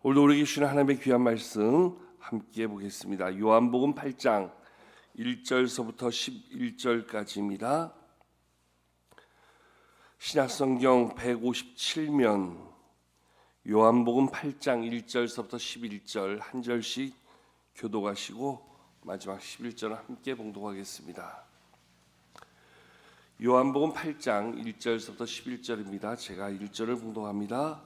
오늘도 우리에게 주시는 하나님의 귀한 말씀 함께 보겠습니다. 요한복음 8장 1절서부터 11절까지입니다. 신약성경 157면 요한복음 8장 1절서부터 11절 한 절씩 교독하시고 마지막 11절은 함께 봉독하겠습니다. 요한복음 8장 1절서부터 11절입니다. 제가 1절을 봉독합니다.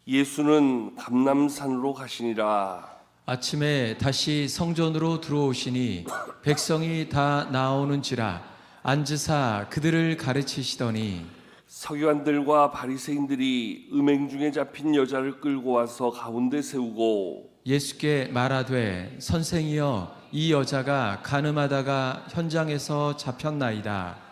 예수는 감람산으로 가시니라. 아침에 다시 성전으로 들어오시니 백성이 다 나오는지라 앉으사 그들을 가르치시더니 서기관들과 바리새인들이 음행 중에 잡힌 여자를 끌고 와서 가운데 세우고 예수께 말하되 선생이여 이 여자가 간음하다가 현장에서 잡혔나이다.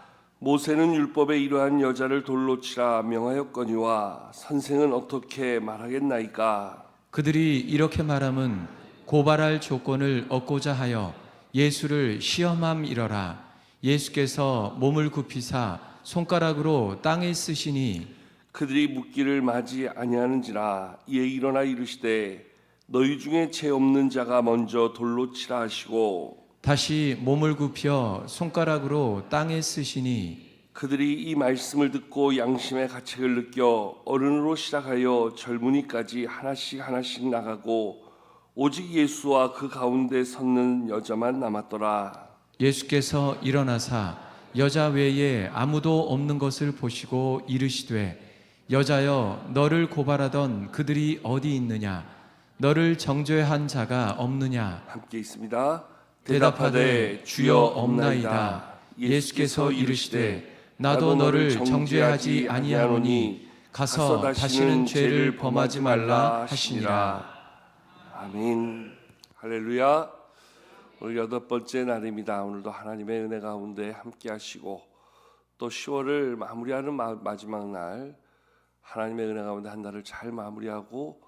모세는 율법에 이러한 여자를 돌로 치라 명하였거니와 선생은 어떻게 말하겠나이까? 그들이 이렇게 말함은 고발할 조건을 얻고자 하여 예수를 시험함이러라. 예수께서 몸을 굽히사 손가락으로 땅에 쓰시니 그들이 묻기를 마지 아니하는지라. 이에 일어나 이르시되 너희 중에 죄 없는 자가 먼저 돌로 치라 하시고 다시 몸을 굽혀 손가락으로 땅에 쓰시니 그들이 이 말씀을 듣고 양심의 가책을 느껴 어른으로 시작하여 젊은이까지 하나씩 나가고 오직 예수와 그 가운데 섰는 여자만 남았더라. 예수께서 일어나사 여자 외에 아무도 없는 것을 보시고 이르시되 여자여 너를 고발하던 그들이 어디 있느냐 너를 정죄한 자가 없느냐. 함께 있습니다. 대답하되 주여 없나이다. 예수께서 이르시되 나도 너를 정죄하지 아니하노니 가서 다시는 죄를 범하지 말라 하시니라. 아멘. 할렐루야. 오늘 8번째 날입니다. 오늘도 하나님의 은혜 가운데 함께 하시고 또 10월을 마무리하는 마지막 날 하나님의 은혜 가운데 한 달을 잘 마무리하고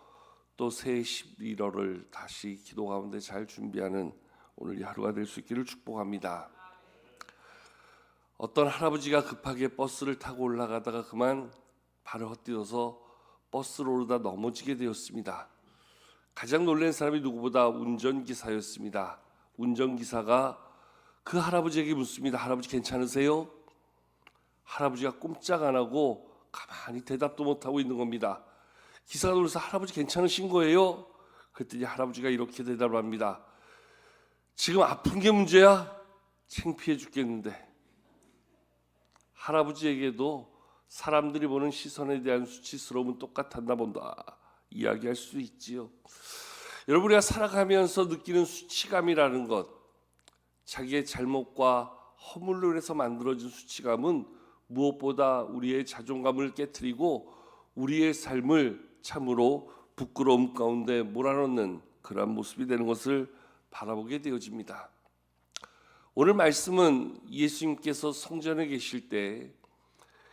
또 새해 11월을 다시 기도 가운데 잘 준비하는 오늘 이 하루가 될 수 있기를 축복합니다. 어떤 할아버지가 급하게 버스를 타고 올라가다가 그만 발을 헛디뎌서 버스를 오르다 넘어지게 되었습니다. 가장 놀란 사람이 누구보다 운전기사였습니다. 운전기사가 그 할아버지에게 묻습니다. 할아버지 괜찮으세요? 할아버지가 꼼짝 안 하고 가만히 대답도 못하고 있는 겁니다. 기사가 놀라서 할아버지 괜찮으신 거예요? 그랬더니 할아버지가 이렇게 대답을 합니다. 지금 아픈 게 문제야? 창피해 죽겠는데. 할아버지에게도 사람들이 보는 시선에 대한 수치스러움은 똑같았나 본다 이야기할 수 있지요. 여러분, 우리가 살아가면서 느끼는 수치감이라는 것, 자기의 잘못과 허물로 인해서 만들어진 수치감은 무엇보다 우리의 자존감을 깨트리고 우리의 삶을 참으로 부끄러움 가운데 몰아넣는 그러한 모습이 되는 것을 바라보게 되어집니다. 오늘 말씀은 예수님께서 성전에 계실 때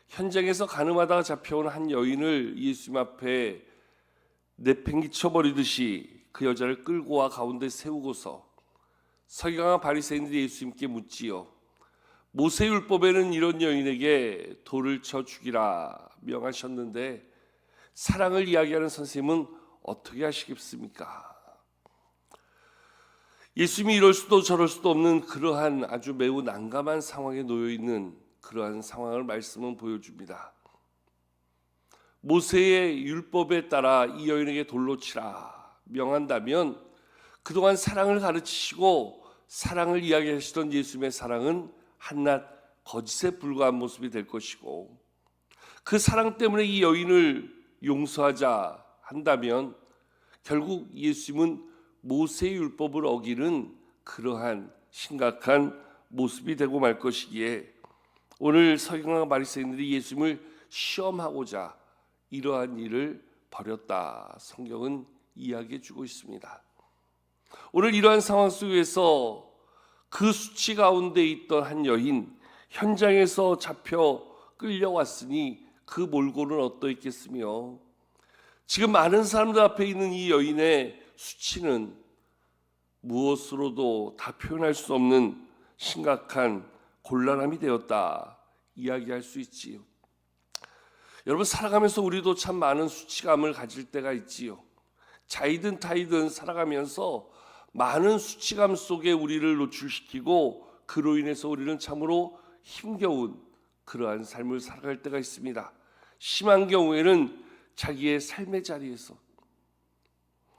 현장에서 간음하다가 잡혀온 한 여인을 예수님 앞에 내팽개쳐 버리듯이 그 여자를 끌고 와 가운데 세우고서 서기관과 바리새인들이 예수님께 묻지요. 모세율법에는 이런 여인에게 돌을 쳐 죽이라 명하셨는데 사랑을 이야기하는 선생님은 어떻게 하시겠습니까? 예수님이 이럴 수도 저럴 수도 없는 그러한 아주 매우 난감한 상황에 놓여 있는 그러한 상황을 말씀은 보여줍니다. 모세의 율법에 따라 이 여인에게 돌로 치라 명한다면 그동안 사랑을 가르치시고 사랑을 이야기하시던 예수님의 사랑은 한낱 거짓에 불과한 모습이 될 것이고 그 사랑 때문에 이 여인을 용서하자 한다면 결국 예수님은 모세의 율법을 어기는 그러한 심각한 모습이 되고 말 것이기에 오늘 서기관과 바리새인들이 예수님을 시험하고자 이러한 일을 벌였다 성경은 이야기해 주고 있습니다. 오늘 이러한 상황 속에서 그 수치 가운데 있던 한 여인, 현장에서 잡혀 끌려왔으니 그 몰골은 어떠했겠으며 지금 많은 사람들 앞에 있는 이 여인의 수치는 무엇으로도 다 표현할 수 없는 심각한 곤란함이 되었다 이야기할 수 있지요. 여러분, 살아가면서 우리도 참 많은 수치감을 가질 때가 있지요. 자이든 타이든 살아가면서 많은 수치감 속에 우리를 노출시키고 그로 인해서 우리는 참으로 힘겨운 그러한 삶을 살아갈 때가 있습니다. 심한 경우에는 자기의 삶의 자리에서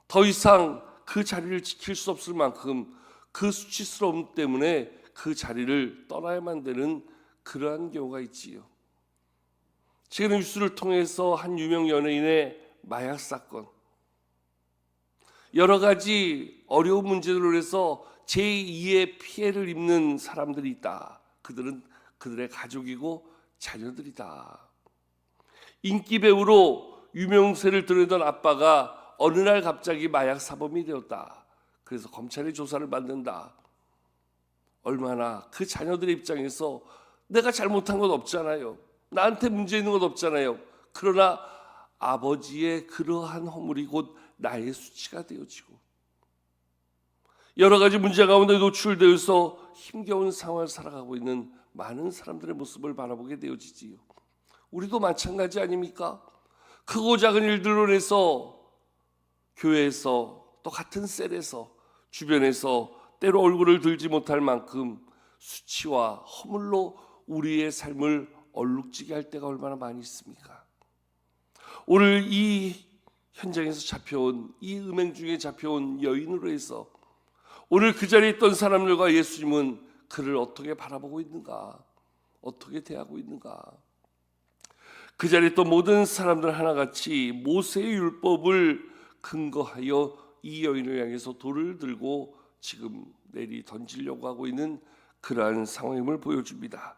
더 이상 그 자리를 지킬 수 없을 만큼 그 수치스러움 때문에 그 자리를 떠나야만 되는 그러한 경우가 있지요. 최근 뉴스를 통해서 한 유명 연예인의 마약 사건, 여러 가지 어려운 문제들로 해서 제2의 피해를 입는 사람들이 있다. 그들은 그들의 가족이고 자녀들이다. 인기 배우로 유명세를 드러내던 아빠가 어느 날 갑자기 마약 사범이 되었다. 그래서 검찰의 조사를 받는다. 얼마나 그 자녀들의 입장에서 내가 잘못한 것 없잖아요. 나한테 문제 있는 것 없잖아요. 그러나 아버지의 그러한 허물이 곧 나의 수치가 되어지고 여러 가지 문제 가운데 노출되어서 힘겨운 상황을 살아가고 있는 많은 사람들의 모습을 바라보게 되어지지요. 우리도 마찬가지 아닙니까? 크고 작은 일들로 인해서 교회에서 또 같은 셀에서 주변에서 때로 얼굴을 들지 못할 만큼 수치와 허물로 우리의 삶을 얼룩지게 할 때가 얼마나 많이 있습니까? 오늘 이 현장에서 잡혀온 이 음행 중에 잡혀온 여인으로 해서 오늘 그 자리에 있던 사람들과 예수님은 그를 어떻게 바라보고 있는가? 어떻게 대하고 있는가? 그 자리에 있던 모든 사람들 하나같이 모세의 율법을 근거하여 이 여인을 향해서 돌을 들고 지금 내리 던지려고 하고 있는 그러한 상황임을 보여줍니다.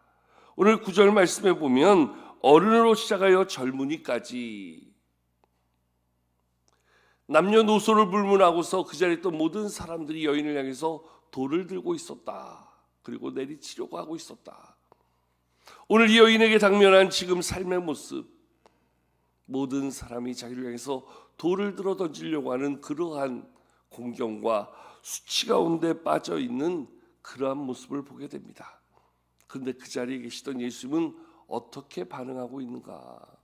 오늘 9절 말씀에 보면 어른으로 시작하여 젊은이까지 남녀노소를 불문하고서 그 자리에 있던 모든 사람들이 여인을 향해서 돌을 들고 있었다. 그리고 내리치려고 하고 있었다. 오늘 이 여인에게 당면한 지금 삶의 모습, 모든 사람이 자기를 향해서 돌을 들어 던지려고 하는 그러한 공경과 수치 가운데 빠져 있는 그러한 모습을 보게 됩니다. 그런데 그 자리에 계시던 예수님은 어떻게 반응하고 있는가?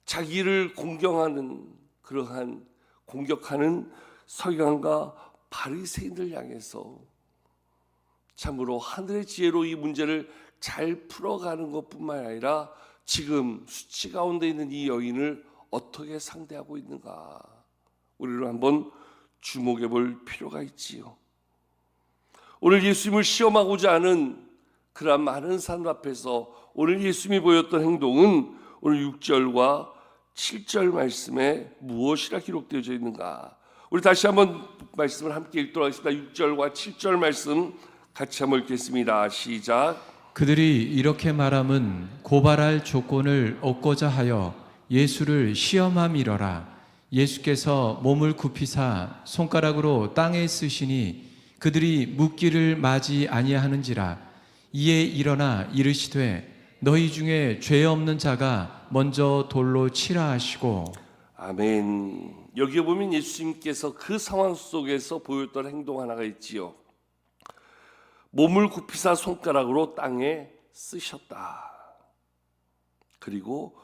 자기를 공경하는 그러한 공격하는 서기관과 바리새인들 향해서 참으로 하늘의 지혜로 이 문제를 잘 풀어가는 것뿐만 아니라 지금 수치 가운데 있는 이 여인을 어떻게 상대하고 있는가? 우리를 한번 주목해 볼 필요가 있지요. 오늘 예수님을 시험하고자 하는 그러한 많은 사람 앞에서 오늘 예수님이 보였던 행동은 오늘 6절과 7절 말씀에 무엇이라 기록되어져 있는가? 우리 다시 한번 말씀을 함께 읽도록 하겠습니다. 6절과 7절 말씀 같이 한번 읽겠습니다. 시작. 그들이 이렇게 말함은 고발할 조건을 얻고자 하여 예수를 시험함이러라. 예수께서 몸을 굽히사 손가락으로 땅에 쓰시니 그들이 묻기를 마지 아니하는지라. 이에 일어나 이르시되 너희 중에 죄 없는 자가 먼저 돌로 치라 하시고. 아멘. 여기에 보면 예수님께서 그 상황 속에서 보였던 행동 하나가 있지요. 몸을 굽히사 손가락으로 땅에 쓰셨다. 그리고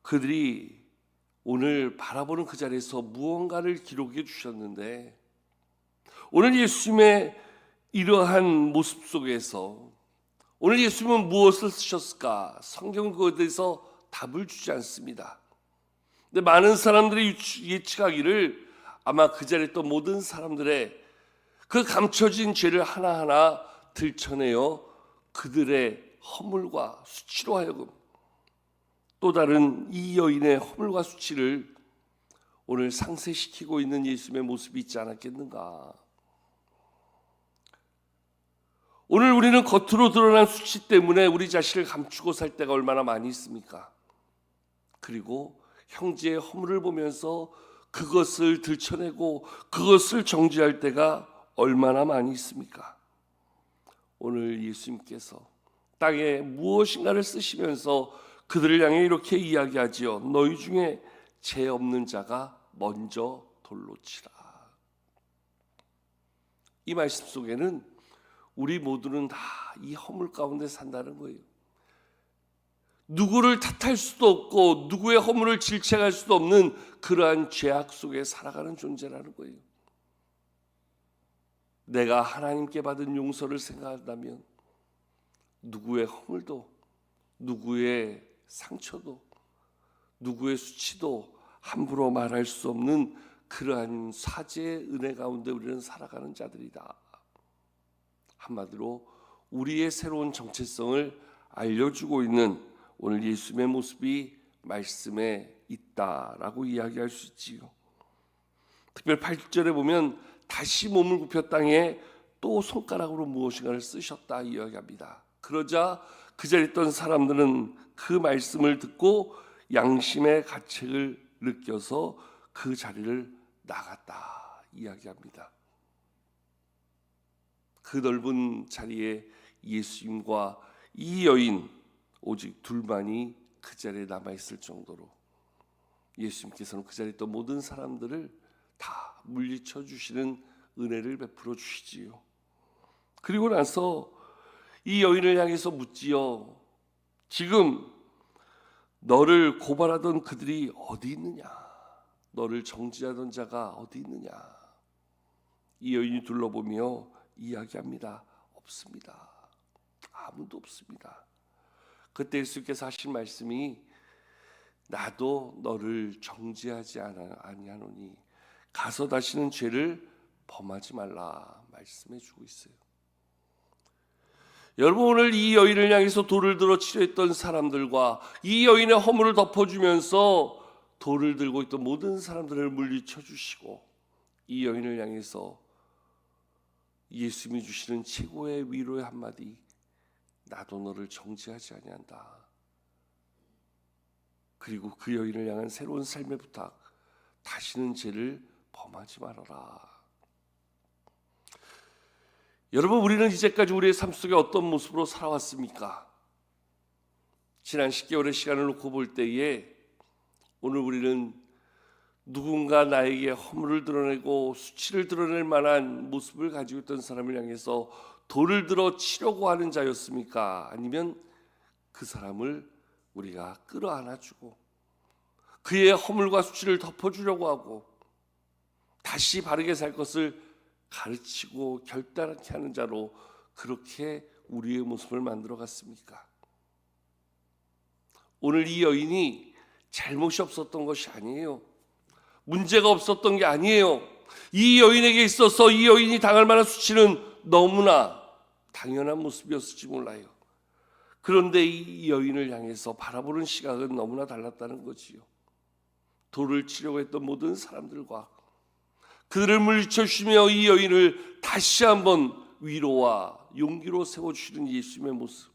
그들이 오늘 바라보는 그 자리에서 무언가를 기록해 주셨는데 오늘 예수님의 이러한 모습 속에서 오늘 예수님은 무엇을 쓰셨을까? 성경은 그것에 대해서 답을 주지 않습니다. 근데 많은 사람들이 예측하기를 아마 그 자리에 있던 모든 사람들의 그 감춰진 죄를 하나하나 들춰내어 그들의 허물과 수치로 하여금 또 다른 이 여인의 허물과 수치를 오늘 상쇄시키고 있는 예수님의 모습이 있지 않았겠는가? 오늘 우리는 겉으로 드러난 수치 때문에 우리 자신을 감추고 살 때가 얼마나 많이 있습니까? 그리고 형제의 허물을 보면서 그것을 들춰내고 그것을 정죄할 때가 얼마나 많이 있습니까? 오늘 예수님께서 땅에 무엇인가를 쓰시면서 그들을 향해 이렇게 이야기하지요. 너희 중에 죄 없는 자가 먼저 돌로 치라. 이 말씀 속에는 우리 모두는 다 이 허물 가운데 산다는 거예요. 누구를 탓할 수도 없고 누구의 허물을 질책할 수도 없는 그러한 죄악 속에 살아가는 존재라는 거예요. 내가 하나님께 받은 용서를 생각한다면 누구의 허물도, 누구의 상처도, 누구의 수치도 함부로 말할 수 없는 그러한 사죄의 은혜 가운데 우리는 살아가는 자들이다. 한마디로 우리의 새로운 정체성을 알려주고 있는 오늘 예수님의 모습이 말씀에 있다라고 이야기할 수 있지요. 특별히 8절에 보면 다시 몸을 굽혀 땅에 또 손가락으로 무엇인가를 쓰셨다 이야기합니다. 그러자 그 자리에 있던 사람들은 그 말씀을 듣고 양심의 가책을 느껴서 그 자리를 나갔다 이야기합니다. 그 넓은 자리에 예수님과 이 여인 오직 둘만이 그 자리에 남아있을 정도로 예수님께서는 그 자리에 있던 모든 사람들을 다 물리쳐 주시는 은혜를 베풀어 주시지요. 그리고 나서 이 여인을 향해서 묻지요. 지금 너를 고발하던 그들이 어디 있느냐? 너를 정죄하던 자가 어디 있느냐? 이 여인이 둘러보며 이야기합니다. 없습니다. 아무도 없습니다. 그때 예수께서 하신 말씀이 나도 너를 정죄하지 아니하노니 가서 다시는 죄를 범하지 말라 말씀해 주고 있어요. 여러분, 오늘 이 여인을 향해서 돌을 들어 치려했던 사람들과 이 여인의 허물을 덮어주면서 돌을 들고 있던 모든 사람들을 물리쳐 주시고 이 여인을 향해서 예수님이 주시는 최고의 위로의 한마디, 나도 너를 정죄하지 아니한다. 그리고 그 여인을 향한 새로운 삶의 부탁, 다시는 죄를 범하지 말아라. 여러분, 우리는 이제까지 우리의 삶 속에 어떤 모습으로 살아왔습니까? 지난 10개월의 시간을 놓고 볼 때에 오늘 우리는 누군가 나에게 허물을 드러내고 수치를 드러낼 만한 모습을 가지고 있던 사람을 향해서 돌을 들어 치려고 하는 자였습니까? 아니면 그 사람을 우리가 끌어안아주고 그의 허물과 수치를 덮어주려고 하고 다시 바르게 살 것을 가르치고 결단하게 하는 자로 그렇게 우리의 모습을 만들어 갔습니까? 오늘 이 여인이 잘못이 없었던 것이 아니에요. 문제가 없었던 게 아니에요. 이 여인에게 있어서 이 여인이 당할 만한 수치는 너무나 당연한 모습이었을지 몰라요. 그런데 이 여인을 향해서 바라보는 시각은 너무나 달랐다는 거지요. 돌을 치려고 했던 모든 사람들과 그들을 물리쳐 주시며 이 여인을 다시 한번 위로와 용기로 세워주시는 예수님의 모습,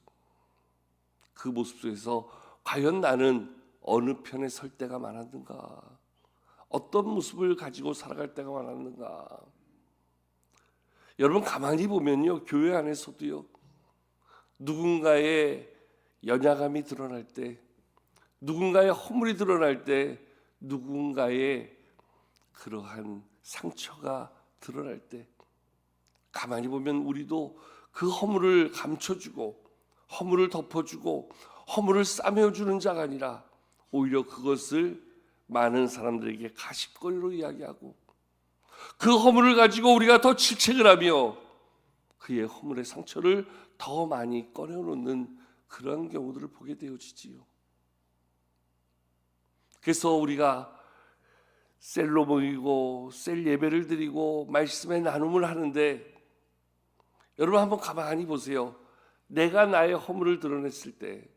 그 모습 속에서 과연 나는 어느 편에 설 때가 많았는가, 어떤 모습을 가지고 살아갈 때가 많았는가. 여러분, 가만히 보면요, 교회 안에서도요, 누군가의 연약함이 드러날 때, 누군가의 허물이 드러날 때, 누군가의 그러한 상처가 드러날 때 가만히 보면 우리도 그 허물을 감춰주고 허물을 덮어주고 허물을 싸매어주는 자가 아니라 오히려 그것을 많은 사람들에게 가십거리로 이야기하고 그 허물을 가지고 우리가 더 질책을 하며 그의 허물의 상처를 더 많이 꺼내놓는 그런 경우들을 보게 되어지지요. 그래서 우리가 셀로 모이고 셀 예배를 드리고 말씀의 나눔을 하는데 여러분 한번 가만히 보세요. 내가 나의 허물을 드러냈을 때,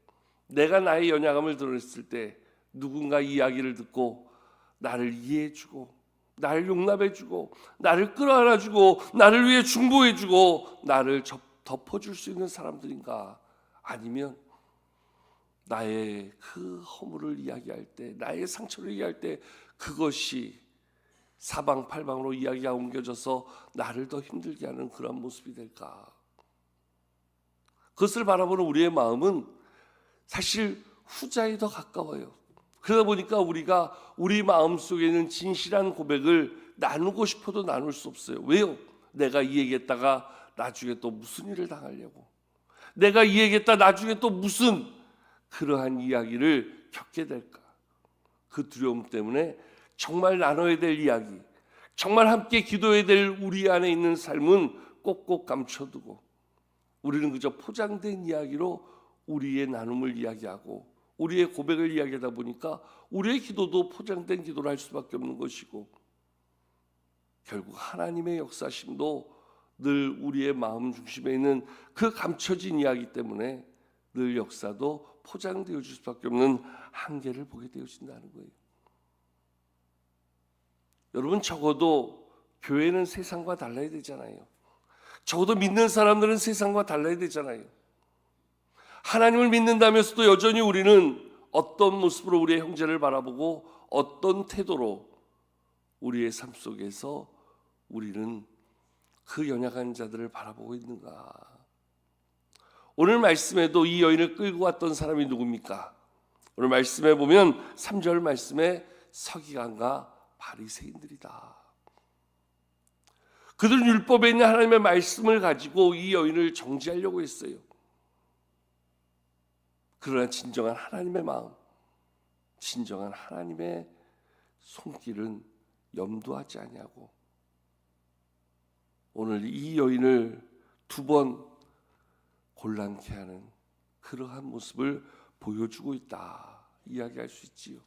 내가 나의 연약함을 드러냈을 때 누군가 이야기를 듣고 나를 이해해주고 나를 용납해주고 나를 끌어안아주고 나를 위해 중보해주고 나를 덮어줄 수 있는 사람들인가? 아니면 나의 그 허물을 이야기할 때, 나의 상처를 이야기할 때 그것이 사방팔방으로 이야기가 옮겨져서 나를 더 힘들게 하는 그런 모습이 될까? 그것을 바라보는 우리의 마음은 사실 후자에 더 가까워요. 그러다 보니까 우리가 우리 마음속에 있는 진실한 고백을 나누고 싶어도 나눌 수 없어요. 왜요? 내가 이 얘기했다가 나중에 또 무슨 일을 당하려고, 내가 이 얘기했다 나중에 또 무슨 그러한 이야기를 겪게 될까? 그 두려움 때문에 정말 나눠야 될 이야기, 정말 함께 기도해야 될 우리 안에 있는 삶은 꼭꼭 감춰두고 우리는 그저 포장된 이야기로 우리의 나눔을 이야기하고 우리의 고백을 이야기하다 보니까 우리의 기도도 포장된 기도를 할 수밖에 없는 것이고, 결국 하나님의 역사심도 늘 우리의 마음 중심에 있는 그 감춰진 이야기 때문에 늘 역사도 포장되어질 수밖에 없는 한계를 보게 되어진다는 거예요. 여러분, 적어도 교회는 세상과 달라야 되잖아요. 적어도 믿는 사람들은 세상과 달라야 되잖아요. 하나님을 믿는다면서도 여전히 우리는 어떤 모습으로 우리의 형제를 바라보고 어떤 태도로 우리의 삶 속에서 우리는 그 연약한 자들을 바라보고 있는가? 오늘 말씀에도 이 여인을 끌고 왔던 사람이 누굽니까? 오늘 말씀에 보면 3절 말씀에 서기관과 바리새인들이다. 그들은 율법에 있는 하나님의 말씀을 가지고 이 여인을 정죄하려고 했어요. 그러나 진정한 하나님의 마음, 진정한 하나님의 손길은 염두하지 아니하고 오늘 이 여인을 두 번 곤란케 하는 그러한 모습을 보여주고 있다, 이야기할 수 있지요.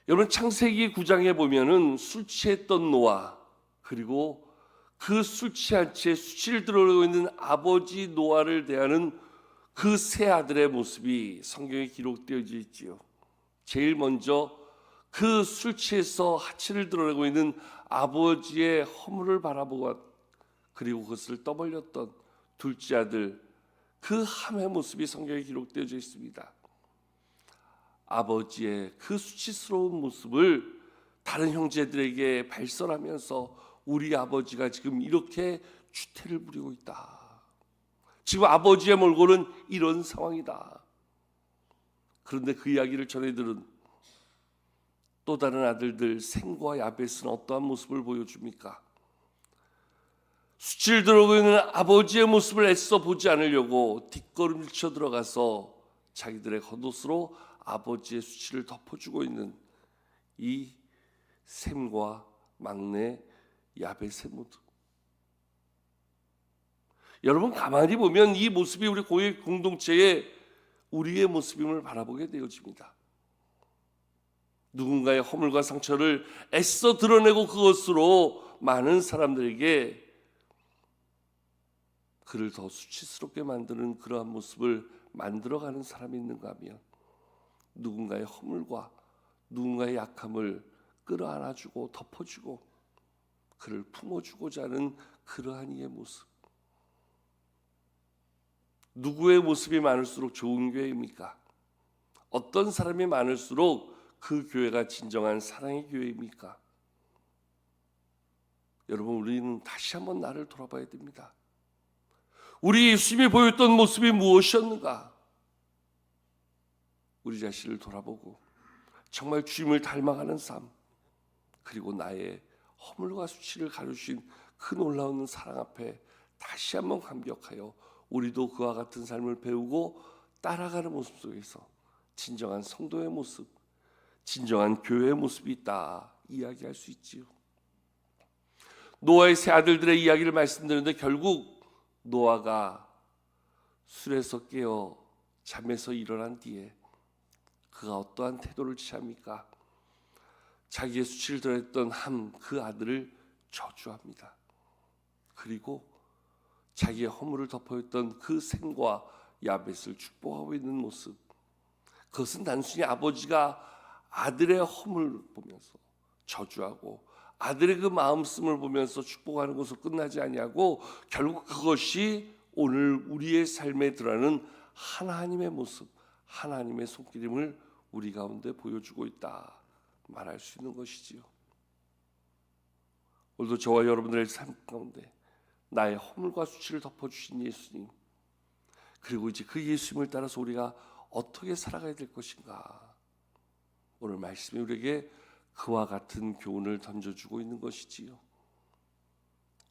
여러분, 창세기 9장에 보면은 술 취했던 노아, 그리고 그 술 취한 채 수치를 드러내고 있는 아버지 노아를 대하는 그 세 아들의 모습이 성경에 기록되어져 있지요. 제일 먼저 그 술 취해서 하체를 드러내고 있는 아버지의 허물을 바라보고 그리고 그것을 떠벌렸던 둘째 아들, 그 함의 모습이 성경에 기록되어져 있습니다. 아버지의 그 수치스러운 모습을 다른 형제들에게 발설하면서 우리 아버지가 지금 이렇게 추태를 부리고 있다. 지금 아버지의 몰골은 이런 상황이다. 그런데 그 이야기를 전해들은 또 다른 아들들 셈과 야벳은 어떠한 모습을 보여줍니까? 수치를 들어오고 있는 아버지의 모습을 애써 보지 않으려고 뒷걸음질 쳐 들어가서 자기들의 겉옷으로 아버지의 수치를 덮어주고 있는 이 셈과 막내 야벳의 모습. 여러분, 가만히 보면 이 모습이 우리 교회 공동체의 우리의 모습임을 바라보게 되어집니다. 누군가의 허물과 상처를 애써 드러내고 그것으로 많은 사람들에게 그를 더 수치스럽게 만드는 그러한 모습을 만들어가는 사람이 있는가 하면 누군가의 허물과 누군가의 약함을 끌어안아주고 덮어주고 그를 품어주고자 하는 그러한 이의 모습. 누구의 모습이 많을수록 좋은 교회입니까? 어떤 사람이 많을수록 그 교회가 진정한 사랑의 교회입니까? 여러분, 우리는 다시 한번 나를 돌아봐야 됩니다. 우리 예수님이 보였던 모습이 무엇이었는가? 우리 자신을 돌아보고 정말 주님을 닮아가는 삶, 그리고 나의 허물과 수치를 가려주신 그 놀라운 사랑 앞에 다시 한번 감격하여 우리도 그와 같은 삶을 배우고 따라가는 모습 속에서 진정한 성도의 모습, 진정한 교회의 모습이 있다, 이야기할 수 있지요. 노아의 세 아들들의 이야기를 말씀드렸는데 결국 노아가 술에서 깨어 잠에서 일어난 뒤에 그가 어떠한 태도를 취합니까? 자기의 수치를 드러냈던 함, 그 아들을 저주합니다. 그리고 자기의 허물을 덮어있던 그 셈과 야벳을 축복하고 있는 모습, 그것은 단순히 아버지가 아들의 허물을 보면서 저주하고 아들의 그 마음씀을 보면서 축복하는 것으로 끝나지 아니하고 결국 그것이 오늘 우리의 삶에 드러나는 하나님의 모습, 하나님의 손길임을 우리 가운데 보여주고 있다, 말할 수 있는 것이지요. 오늘도 저와 여러분들의 삶 가운데 나의 허물과 수치를 덮어주신 예수님, 그리고 이제 그 예수님을 따라서 우리가 어떻게 살아가야 될 것인가, 오늘 말씀이 우리에게 그와 같은 교훈을 던져주고 있는 것이지요.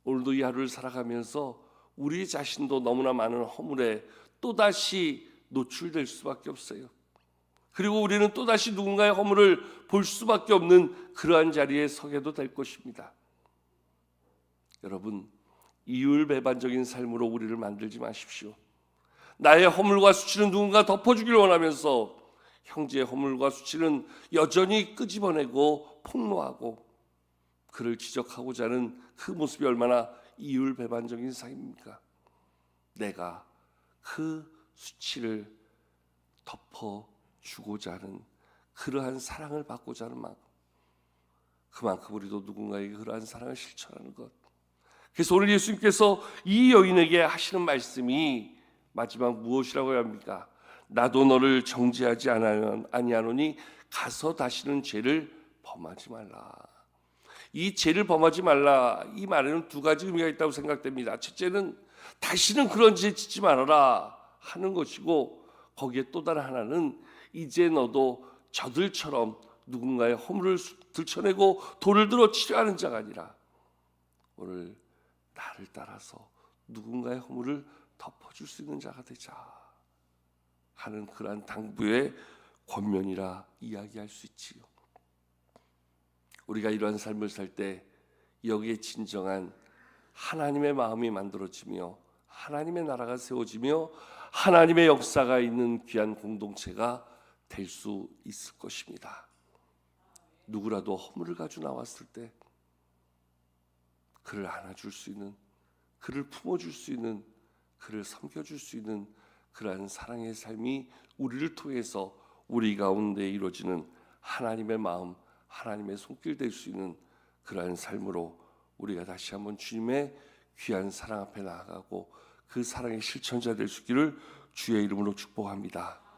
오늘도 이 하루를 살아가면서 우리 자신도 너무나 많은 허물에 또다시 노출될 수밖에 없어요. 그리고 우리는 또다시 누군가의 허물을 볼 수밖에 없는 그러한 자리에 서게도 될 것입니다. 여러분, 이율배반적인 삶으로 우리를 만들지 마십시오. 나의 허물과 수치는 누군가 덮어주길 원하면서 형제의 허물과 수치는 여전히 끄집어내고 폭로하고 그를 지적하고자 하는 그 모습이 얼마나 이율배반적인 삶입니까? 내가 그 수치를 덮어주고자 하는 그러한 사랑을 받고자 하는 마음, 그만큼 우리도 누군가에게 그러한 사랑을 실천하는 것. 그래서 오늘 예수님께서 이 여인에게 하시는 말씀이 마지막 무엇이라고 해야 합니까? 나도 너를 정죄하지 아니하노니 가서 다시는 죄를 범하지 말라. 이 죄를 범하지 말라, 이 말에는 두 가지 의미가 있다고 생각됩니다. 첫째는 다시는 그런 죄 짓지 말아라 하는 것이고, 거기에 또 다른 하나는 이제 너도 저들처럼 누군가의 허물을 들춰내고 돌을 들어 치료하는 자가 아니라 오늘 나를 따라서 누군가의 허물을 덮어줄 수 있는 자가 되자 하는 그러한 당부의 권면이라 이야기할 수 있지요. 우리가 이러한 삶을 살 때 여기에 진정한 하나님의 마음이 만들어지며 하나님의 나라가 세워지며 하나님의 역사가 있는 귀한 공동체가 될 수 있을 것입니다. 누구라도 허물을 가지고 나왔을 때 그를 안아줄 수 있는, 그를 품어줄 수 있는, 그를 섬겨줄 수 있는 그러한 사랑의 삶이 우리를 통해서 우리 가운데 이루어지는 하나님의 마음, 하나님의 손길 될 수 있는 그러한 삶으로 우리가 다시 한번 주님의 귀한 사랑 앞에 나아가고 그 사랑의 실천자 될 수 있기를 주의 이름으로 축복합니다.